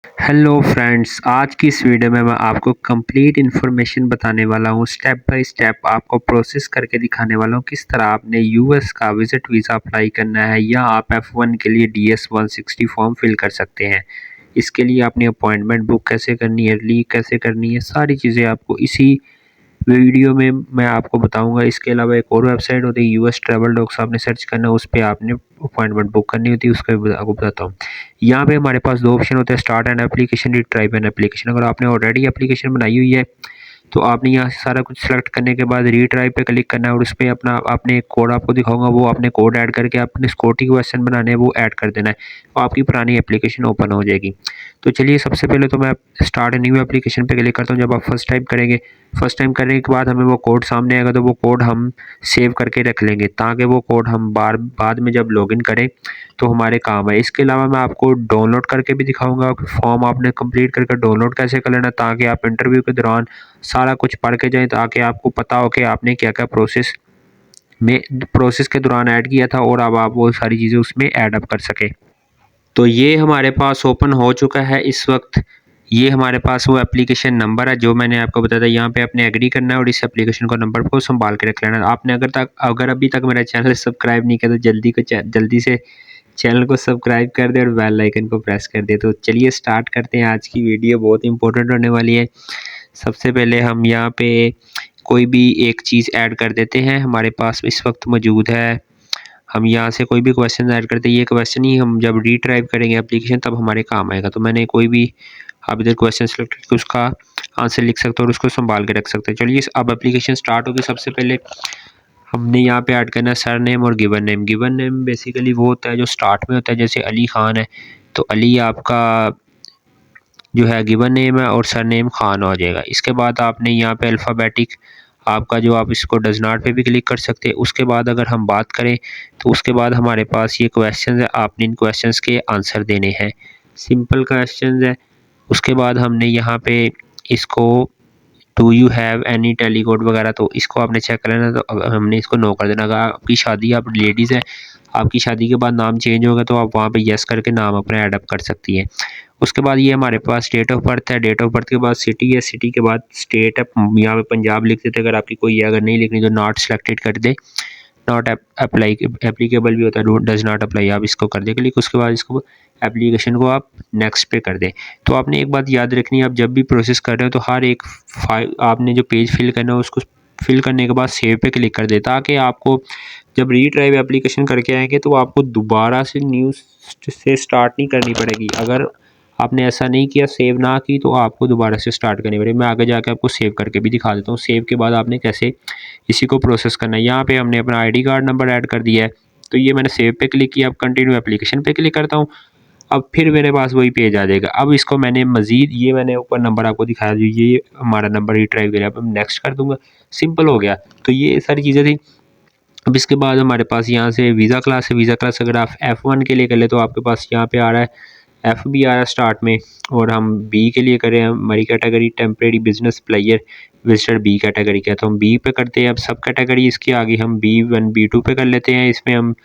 Hello friends, आज की इस वीडियो में मैं आपको कंप्लीट इन्फॉर्मेशन बताने वाला हूँ। स्टेप बाय स्टेप आपको प्रोसेस करके दिखाने वाला हूँ किस तरह आपने यूएस का विजिट वीज़ा अप्लाई करना है या आप F1 के लिए DS 160 फॉर्म फिल कर सकते हैं। इसके लिए अपनी अपॉइंटमेंट बुक कैसे करनी है, लीक कैसे करनी है, सारी चीज़ें आपको इसी वीडियो में मैं आपको बताऊंगा। इसके अलावा एक और वेबसाइट होती है यूएस ट्रैवल डॉक्स, आपने सर्च करना है, उस पर आपने अपॉइंटमेंट बुक करनी होती है। उसका भी आपको बताता हूँ। यहाँ पे हमारे पास दो ऑप्शन होते हैं, start an application, retrieve an application. अगर आपने ऑलरेडी एप्लीकेशन बनाई हुई है तो आपने यहाँ से सारा कुछ सेलेक्ट करने के बाद रीट्राइव पे क्लिक करना है और उस पर अपना आपने एक कोड आपको दिखाऊंगा, वो आपने कोड ऐड करके अपने सिक्योरिटी क्वेश्चन बनाने हैं वो ऐड कर देना है, तो आपकी पुरानी एप्लीकेशन ओपन हो जाएगी। तो चलिए सबसे पहले तो मैं स्टार्ट न्यू एप्लीकेशन पे क्लिक करता हूँ। जब आप फर्स्ट टाइम करेंगे, फर्स्ट टाइम करने के बाद हमें वो कोड सामने आएगा, तो वो कोड हम सेव करके रख लेंगे ताकि वो कोड हम बाद में जब लॉगिन करें तो हमारे काम है। इसके अलावा मैं आपको डाउनलोड करके भी दिखाऊंगा कि फॉर्म आपने कंप्लीट करके डाउनलोड कैसे कर लेना, ताकि आप इंटरव्यू के दौरान सारा कुछ पढ़ के जाएं, ताकि आपको पता हो कि आपने क्या क्या प्रोसेस के दौरान ऐड किया था और अब आप वो सारी चीज़ें उसमें ऐड अप कर सकें। तो ये हमारे पास ओपन हो चुका है इस वक्त। ये हमारे पास वो एप्लीकेशन नंबर है जो मैंने आपको बताया था। यहाँ पे आपने एग्री करना है और इस एप्लीकेशन को नंबर को संभाल के रख लेना है। आपने अगर अभी तक मेरा चैनल सब्सक्राइब नहीं किया तो जल्दी से चैनल को सब्सक्राइब कर दे और बेल आइकन को प्रेस कर दे। तो चलिए स्टार्ट करते हैं। आज की वीडियो बहुत इंपॉर्टेंट होने वाली है। सबसे पहले हम यहाँ पे कोई भी एक चीज़ ऐड कर देते हैं, हमारे पास इस वक्त मौजूद है। हम यहाँ से कोई भी क्वेश्चन ऐड करते हैं, ये क्वेश्चन ही हम जब रीट्राइव करेंगे एप्लीकेशन तब हमारे काम आएगा। तो मैंने कोई भी आप इधर क्वेश्चन सेलेक्ट करके उसका आंसर लिख सकते हो और उसको संभाल के रख सकते हैं। चलिए अब एप्लीकेशन स्टार्ट होगी। सबसे पहले हमने यहाँ पे ऐड करना है सर नेम और given name. Given name basically वो होता है जो स्टार्ट में होता है, जैसे अली खान है तो अली आपका जो है गिवन नेम है और सर नेम खान हो जाएगा। इसके बाद आपने यहाँ पे अल्फ़ाबेटिक आपका जो आप इसको डज नॉट पे भी क्लिक कर सकते हैं। उसके बाद अगर हम बात करें तो उसके बाद हमारे पास ये क्वेश्चन है, आपने इन क्वेश्चंस के आंसर देने हैं, सिंपल क्वेश्चन है। उसके बाद हमने यहाँ पे इसको डू यू हैव एनी टेलीकोड वगैरह, तो इसको आपने चेक कर लेना। तो हमने इसको नो कर देना। अगर आपकी शादी, आप लेडीज़ है, आपकी शादी के बाद नाम चेंज होगा तो आप वहाँ पे यस करके नाम अपना ऐड अप कर सकती हैं। उसके बाद ये हमारे पास डेट ऑफ बर्थ है। डेट ऑफ बर्थ के बाद सिटी है, सिटी के बाद स्टेट है। यहाँ पे पंजाब लिख देते, अगर आपकी कोई है, अगर नहीं लिखनी तो नॉट सेलेक्टेड कर दे। नॉट अप्लाई एप्लीकेबल भी होता है, डज नॉट अप्लाई, आप इसको कर दे क्लिक। उसके बाद इसको एप्लीकेशन को आप नेक्स्ट पे कर दें। तो आपने एक बात याद रखनी है, आप जब भी प्रोसेस कर रहे हो तो हर एक फाइल आपने जो पेज फिल करना है उसको फिल करने के बाद सेव पे क्लिक कर दे, ताकि आपको जब रीड्राइव एप्लीकेशन करके आएंगे तो आपको दोबारा से न्यू से स्टार्ट नहीं करनी पड़ेगी। अगर आपने ऐसा नहीं किया, सेव ना की, तो आपको दोबारा से स्टार्ट करनी पड़ेगी। मैं आगे जाके आपको सेव करके भी दिखा देता हूँ। सेव के बाद आपने कैसे इसी को प्रोसेस करना है। यहाँ पे हमने अपना आईडी कार्ड नंबर ऐड कर दिया है, तो ये मैंने सेव पे क्लिक किया। अब कंटिन्यू एप्लीकेशन पे क्लिक करता हूँ। अब फिर मेरे पास वही पेज आ जाएगा। अब इसको मैंने मज़ीद, ये मैंने ऊपर नंबर आपको दिखाया जो ये हमारा नंबर रिट्राइव करें, अब नेक्स्ट कर दूँगा, सिंपल हो गया। तो ये सारी चीज़ें थी। अब इसके बाद हमारे पास यहाँ से वीज़ा क्लास है। वीज़ा क्लास अगर आप F1 के लिए कर ले तो आपके पास यहाँ पे आ रहा है एफ भी आ रहा है स्टार्ट में, और हम बी के लिए करें, हमारी category temporary business player visitor B category का, तो हम बी पे करते हैं। अब सब कैटेगरी इसकी आगे हम B1 B2 पे कर लेते हैं। इसमें हम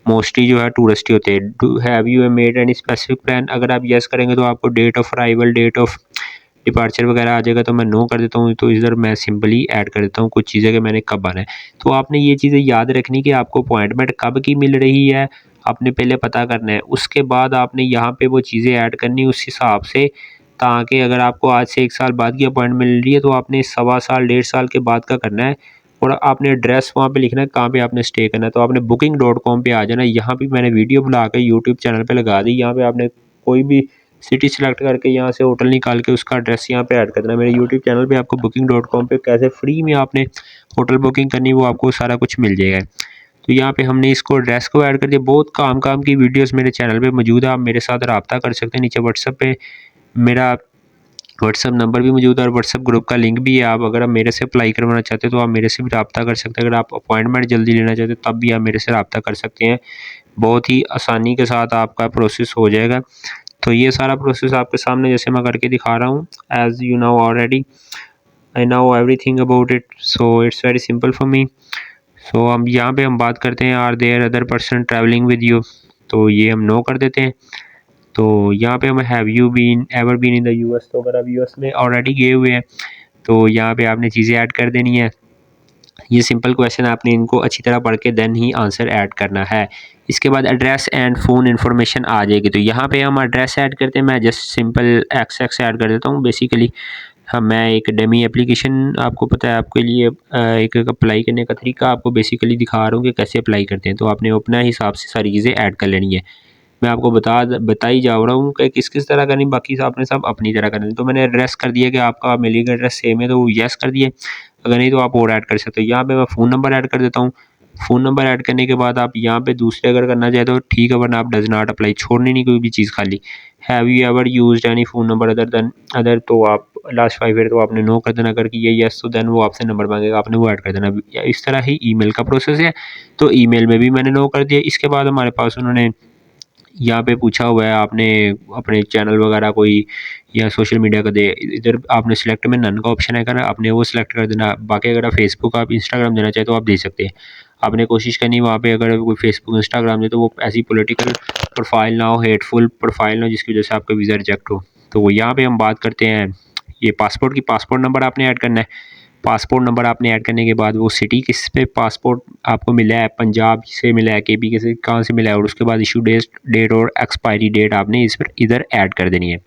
मोस्टली जो है टूरिस्ट ही होते हैं। Do have you made any specific plan, अगर आप यस करेंगे तो आपको date of arrival, date of departure वगैरह आ जाएगा, तो मैं नो कर देता हूँ। तो इधर मैं सिंपली ऐड कर देता हूँ कुछ चीज़ें कि मैंने कब आना है। तो आपने ये चीज़ें याद रखनी कि आपको अपॉइंटमेंट कब की मिल रही है, आपने पहले पता करना है। उसके बाद आपने यहाँ पे वो चीज़ें ऐड करनी उस हिसाब से, ताकि अगर आपको आज से 1 साल बाद की अपॉइंटमेंट मिल रही है तो आपने 1.25 साल 1.5 साल के बाद का करना है। और आपने एड्रेस वहाँ पे लिखना है कहाँ पे आपने स्टे करना है। तो आपने booking.com पे आ जाना है। यहाँ पे मैंने वीडियो बना के यूट्यूब चैनल पे लगा दी। यहाँ पे आपने कोई भी सिटी सेलेक्ट करके यहाँ से होटल निकाल के उसका एड्रेस यहाँ पे ऐड कर देना। मेरे यूट्यूब चैनल पे आपको booking.com पे कैसे फ्री में आपने होटल बुकिंग करनी वो आपको सारा कुछ मिल जाएगा। तो यहाँ पे हमने इसको एड्रेस को ऐड कर दिया। बहुत काम की वीडियोस मेरे चैनल पे मौजूद है, आप मेरे साथ रब्ता कर सकते हैं। नीचे व्हाट्सएप पे मेरा व्हाट्सएप नंबर भी मौजूद है और व्हाट्सएप ग्रुप का लिंक भी है। आप अगर आप मेरे से अप्लाई करवाना चाहते हो तो आप मेरे से भी रब्ता कर सकते हैं। अगर आप अपॉइंटमेंट जल्दी लेना चाहते हो तब भी आप मेरे से रब्ता कर सकते हैं। बहुत ही आसानी के साथ आपका प्रोसेस हो जाएगा। तो ये सारा प्रोसेस आपके सामने जैसे मैं करके दिखा रहा हूँ, as you know already I know everything about it, so it's very simple for me. So हम यहाँ पे हम बात करते हैं are there other person travelling with you, तो ये हम नो कर देते हैं। तो यहाँ पे हम have you been ever been in the US, तो अगर आप यूएस में ऑलरेडी गए हुए हैं तो यहाँ पे आपने चीज़ें ऐड कर देनी है। ये सिंपल क्वेश्चन आपने इनको अच्छी तरह पढ़ के देन ही आंसर ऐड करना है। इसके बाद एड्रेस एंड फ़ोन इन्फॉर्मेशन आ जाएगी, तो यहाँ पे हम एड्रेस ऐड करते हैं। मैं जस्ट सिंपल एक्स ऐड कर देता हूँ बेसिकली। हाँ, मैं एक डमी एप्लीकेशन आपको पता है आपके लिए एक अप्लाई करने का तरीका आपको बेसिकली दिखा रहा हूँ कि कैसे अप्लाई करते हैं। तो आपने अपना हिसाब से सारी चीज़ें ऐड कर लेनी है। मैं आपको बता ही जा रहा हूँ कि किस तरह करनी, बाकी आपने सब अपनी तरह करनी। तो मैंने एड्रेस कर दिया कि आपका मेलिंग एड्रेस सेम है, तो येस कर दिए। अगर नहीं तो आप और ऐड कर सकते हो। यहाँ पे मैं फ़ोन नंबर ऐड कर देता हूँ। फ़ोन नंबर ऐड करने के बाद आप यहाँ पे दूसरे अगर करना चाहे तो ठीक है, वरना आप डज नॉट अप्लाई, छोड़नी नहीं कोई भी चीज़ खाली। Have you ever used any phone number other than other, तो आप लास्ट 5 ईयर तो आपने नो कर देना। अगर कि ये येस तो देन वो आपसे नंबर मांगेगा, आपने वो ऐड कर देना। इस तरह ही ईमेल का प्रोसेस है, तो ईमेल में भी मैंने नो कर दिया। इसके बाद हमारे पास उन्होंने यहाँ पे पूछा हुआ है आपने अपने चैनल वगैरह कोई या सोशल मीडिया का दे, इधर आपने सिलेक्ट में नन का ऑप्शन है करना, आपने वो सिलेक्ट कर देना। बाकी अगर आप फेसबुक आप इंस्टाग्राम देना चाहे तो आप दे सकते हैं। आपने कोशिश करनी वहाँ पे अगर कोई फेसबुक इंस्टाग्राम दे तो वो ऐसी पॉलिटिकल प्रोफाइल ना हो, हेटफुल प्रोफाइल ना हो जिसकी वजह से आपका वीज़ा रिजेक्ट हो। तो यहाँ पे हम बात करते हैं ये पासपोर्ट की। पासपोर्ट नंबर आपने ऐड करना है। पासपोर्ट नंबर आपने ऐड करने के बाद वो सिटी किस पे पासपोर्ट आपको मिला है, पंजाब से मिला है, केपी के से कहाँ से मिला है, और उसके बाद इशू डेट और एक्सपायरी डेट आपने इस पर इधर ऐड कर देनी है।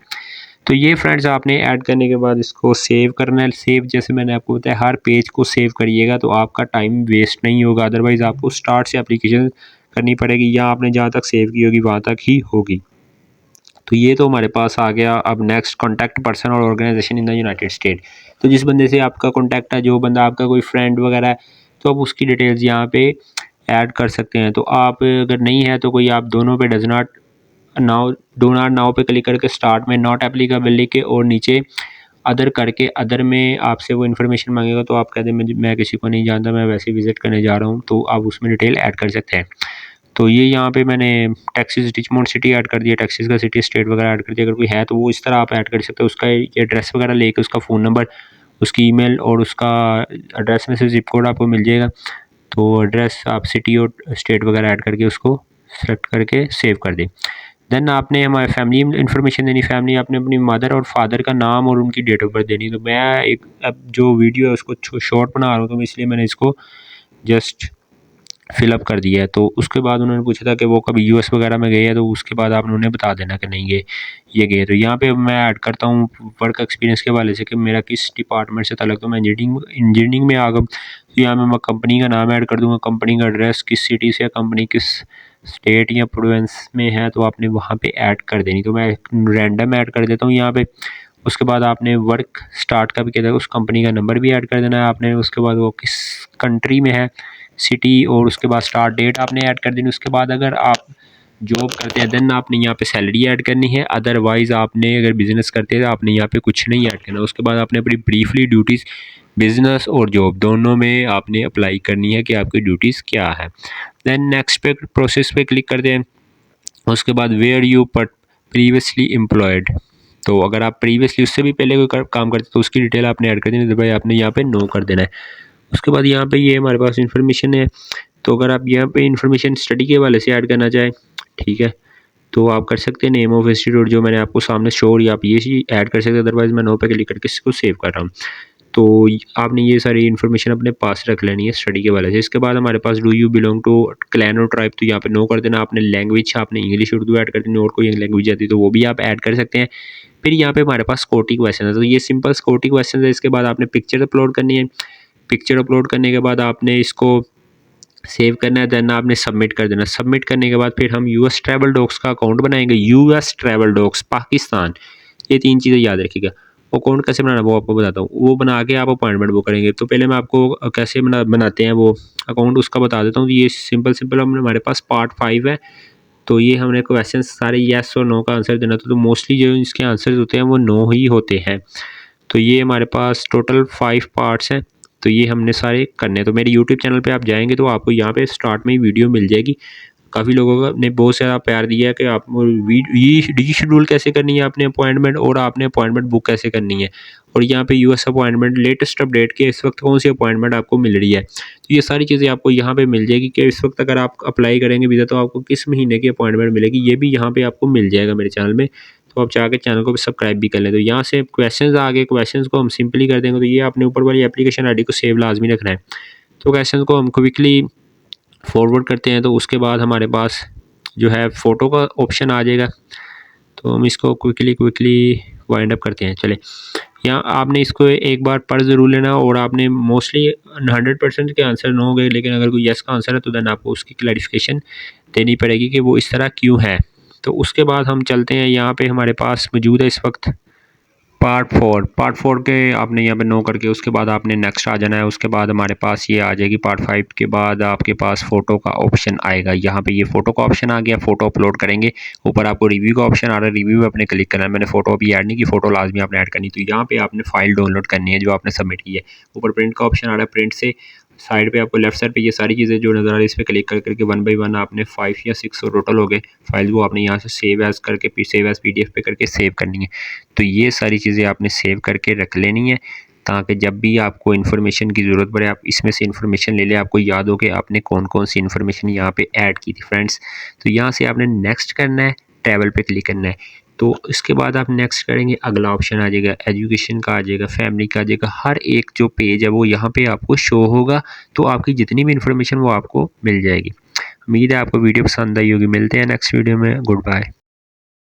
तो ये फ्रेंड्स आपने ऐड करने के बाद इसको सेव करना है। सेव जैसे मैंने आपको बताया हर पेज को सेव करिएगा तो आपका टाइम वेस्ट नहीं होगा, अदरवाइज़ आपको स्टार्ट से एप्लीकेशन करनी पड़ेगी या आपने जहाँ तक सेव की होगी वहाँ तक ही होगी। तो ये तो हमारे पास आ गया। अब नेक्स्ट कॉन्टैक्ट पर्सन और organisation in the united state, तो जिस बंदे से आपका कॉन्टैक्ट है, जो बंदा आपका कोई फ्रेंड वगैरह है, तो आप उसकी डिटेल्स यहाँ पे ऐड कर सकते हैं। तो आप अगर नहीं है तो कोई आप दोनों पे does not now do not now पे क्लिक करके स्टार्ट में नॉट एप्लीकेबल लिख के और नीचे अदर करके अदर में आपसे वो इन्फॉर्मेशन मांगेगा, तो आप कहते हैं मैं किसी को नहीं जानता, मैं वैसे विजिट करने जा रहा हूँ, तो आप उसमें डिटेल ऐड कर सकते हैं। तो ये यहाँ पे मैंने टेक्सास रिचमंड सिटी ऐड कर दिया, टेक्सास का सिटी स्टेट वगैरह ऐड कर दिया। अगर कोई है तो वो इस तरह आप ऐड कर सकते हो। उसका एड्रेस वगैरह लेके उसका फ़ोन नंबर, उसकी ईमेल और उसका एड्रेस में से ज़िप कोड आपको मिल जाएगा। तो एड्रेस आप सिटी और स्टेट वगैरह ऐड करके उसको सेलेक्ट करके सेव कर दें। देन आपने हमारे फैमिली इन्फॉर्मेशन देनी। फैमिली आपने अपनी मदर और फादर का नाम और उनकी डेट ऑफ बर्थ देनी। तो मैं एक अब जो वीडियो है उसको शॉर्ट बना रहा हूँ, तो इसलिए मैंने इसको जस्ट फिलअप कर दिया है। तो उसके बाद उन्होंने पूछा था कि वो कभी यूएस वगैरह में गए हैं, तो उसके बाद आपने उन्हें बता देना कि नहीं ये गए। तो यहाँ पे मैं ऐड करता हूँ वर्क एक्सपीरियंस के हवाले से कि मेरा किस डिपार्टमेंट से ताल्लुक, तो मैं इंजीनियरिंग में आ गया। तो यहाँ पे मैं कंपनी का नाम ऐड कर दूँगा, कंपनी का एड्रेस, किस सिटी से कंपनी किस स्टेट या प्रोविंस में है, तो आपने वहाँ पे ऐड कर देनी। तो मैं रैंडम ऐड कर देता हूँ यहाँ पे। उसके बाद आपने वर्क स्टार्ट का भी किया था, उस कंपनी का नंबर भी ऐड कर देना है आपने। उसके बाद वो किस कंट्री में है, सिटी, और उसके बाद स्टार्ट डेट आपने ऐड कर देनी। उसके बाद अगर आप जॉब करते हैं देन आपने यहाँ पे सैलरी ऐड करनी है। अदरवाइज़ आपने अगर बिज़नेस करते हैं तो आपने यहाँ पे कुछ नहीं ऐड करना। उसके बाद आपने अपनी ब्रीफली ड्यूटीज़ बिज़नेस और जॉब दोनों में आपने अप्लाई करनी है कि आपकी ड्यूटीज़ क्या है। देन नेक्स्ट पे प्रोसेस पे क्लिक करते हैं। उसके बाद वेयर यू प्रीवियसली एम्प्लॉयड, तो अगर आप प्रीवियसली उससे भी पहले कोई काम करते तो उसकी डिटेल आपने ऐड कर देनी। तो भाई आपने यहाँ पे नो कर देना है। उसके बाद यहाँ पे ये हमारे पास इन्फॉर्मेशन है। तो अगर आप यहाँ पे इन्फॉर्मेशन स्टडी के हवाले से ऐड करना चाहें, ठीक है, तो आप कर सकते हैं। नेम ऑफ इंस्टीट्यूट जो मैंने आपको सामने शो, या आप ये चीज़ ऐड कर सकते हैं। अदरवाइज़ मैं नो पे क्लिक करके इसको सेव कर रहा हूँ। तो आपने ये सारी इन्फॉर्मेशन अपने पास रख लेनी है स्टडी के वाले से। इसके बाद हमारे पास do you belong to clan or tribe, तो यहाँ पे नो कर देना। आपने लैंग्वेज आपने इंग्लिश उर्दू ऐड कर देनी, और कोई लैंग्वेज आती है तो वो भी आप ऐड कर सकते हैं। फिर यहाँ पे हमारे पास स्कोटी क्वेश्चन है, तो ये सिंपल स्कोटी क्वेश्चन है। इसके बाद आपने पिक्चर अपलोड करनी है। पिक्चर अपलोड करने के बाद आपने इसको सेव करना है, देन आपने सबमिट कर देना। सबमिट करने के बाद फिर हम यूएस ट्रैवल डॉक्स का अकाउंट बनाएंगे। यूएस ट्रैवल डॉक्स पाकिस्तान, ये 3 चीज़ें याद रखिएगा। अकाउंट कैसे बनाना वो आपको बताता हूँ। वो बना के आप अपॉइंटमेंट बुक करेंगे। तो पहले मैं आपको कैसे बनाते हैं वो अकाउंट उसका बता देता हूँ। तो ये सिंपल हमारे पास पार्ट 5 है। तो ये हमने क्वेश्चन सारे येस और नो का आंसर देना था। तो मोस्टली जो इसके आंसर होते हैं वो नो ही होते हैं। तो ये हमारे पास टोटल 5 पार्ट्स हैं। तो ये हमने सारे करने हैं। तो मेरे यूट्यूब चैनल पे आप जाएंगे तो आपको यहाँ पे स्टार्ट में ही वीडियो मिल जाएगी काफ़ी लोगों ने बहुत सारा प्यार दिया है कि आप रीशेड्यूल कैसे करनी है आपने अपॉइंटमेंट, और आपने अपॉइंटमेंट बुक कैसे करनी है, और यहाँ पे यूएस अपॉइंटमेंट लेटेस्ट अपडेट के इस वक्त कौन सी अपॉइंटमेंट आपको मिल रही है। तो ये सारी चीज़ें आपको यहाँ पे मिल जाएगी कि इस वक्त अगर आप अप्लाई करेंगे वीज़ा तो आपको किस महीने की अपॉइंटमेंट मिलेगी, ये भी यहाँ पे आपको मिल जाएगा मेरे चैनल में। तो आप चाह के चैनल को भी सब्सक्राइब भी कर लें। तो यहाँ से क्वेश्चंस आ गए, क्वेश्चंस को हम सिंपली कर देंगे। तो ये आपने ऊपर वाली एप्लीकेशन आईडी को सेव लाजमी रखना है। तो क्वेश्चन को हम क्विकली फॉरवर्ड करते हैं, तो उसके बाद हमारे पास जो है फ़ोटो का ऑप्शन आ जाएगा। तो हम इसको क्विकली वाइंड अप करते हैं। चले, यहाँ आपने इसको एक बार पढ़ ज़रूर लेना, और आपने मोस्टली 100% के आंसर नो गए, लेकिन अगर कोई येस का आंसर है तो देन आपको उसकी क्लैरिफिकेशन देनी पड़ेगी कि वो इस तरह क्यों है। तो उसके बाद हम चलते हैं, यहाँ पे हमारे पास मौजूद है इस वक्त पार्ट 4 के आपने यहाँ पे नो करके उसके बाद आपने नेक्स्ट आ जाना है। उसके बाद हमारे पास ये आ जाएगी पार्ट 5 के बाद आपके पास फ़ोटो का ऑप्शन आएगा। यहाँ पे ये फ़ोटो का ऑप्शन आ गया, फ़ोटो अपलोड करेंगे। ऊपर आपको रिव्यू का ऑप्शन आ रहा है, रिव्यू पे आपने क्लिक करना है। मैंने फ़ोटो अभी ऐड नहीं की, फ़ोटो लाजमी आपने ऐड करनी। तो यहाँ पे आपने फ़ाइल डाउनलोड करनी है जो आपने सबमिट की है। ऊपर प्रिंट का ऑप्शन आ रहा है, प्रिंट से साइड पे आपको लेफ्ट साइड पे ये सारी चीज़ें जो नज़र आ रही है इस पर क्लिक कर करके 1 बाई 1 आपने 5 या 6 टोटल हो गए फाइल, वो आपने यहाँ से सेव एज़ करके सेव एज़ PDF पे करके सेव करनी है। तो ये सारी चीज़ें आपने सेव करके रख लेनी है, ताकि जब भी आपको इन्फॉर्मेशन की ज़रूरत पड़े आप इसमें से इन्फॉर्मेशन ले लें, आपको याद हो कि आपने कौन कौन सी इन्फॉर्मेशन यहाँ पे ऐड की थी फ्रेंड्स। तो यहाँ से आपने नेक्स्ट करना है, ट्रैवल पे क्लिक करना है। तो इसके बाद आप नेक्स्ट करेंगे, अगला ऑप्शन आ जाएगा एजुकेशन का, आ जाएगा फैमिली का, आ जाएगा। हर एक जो पेज है वो यहाँ पे आपको शो होगा, तो आपकी जितनी भी इन्फॉर्मेशन वो आपको मिल जाएगी। उम्मीद है आपको वीडियो पसंद आई होगी। मिलते हैं नेक्स्ट वीडियो में। Good bye.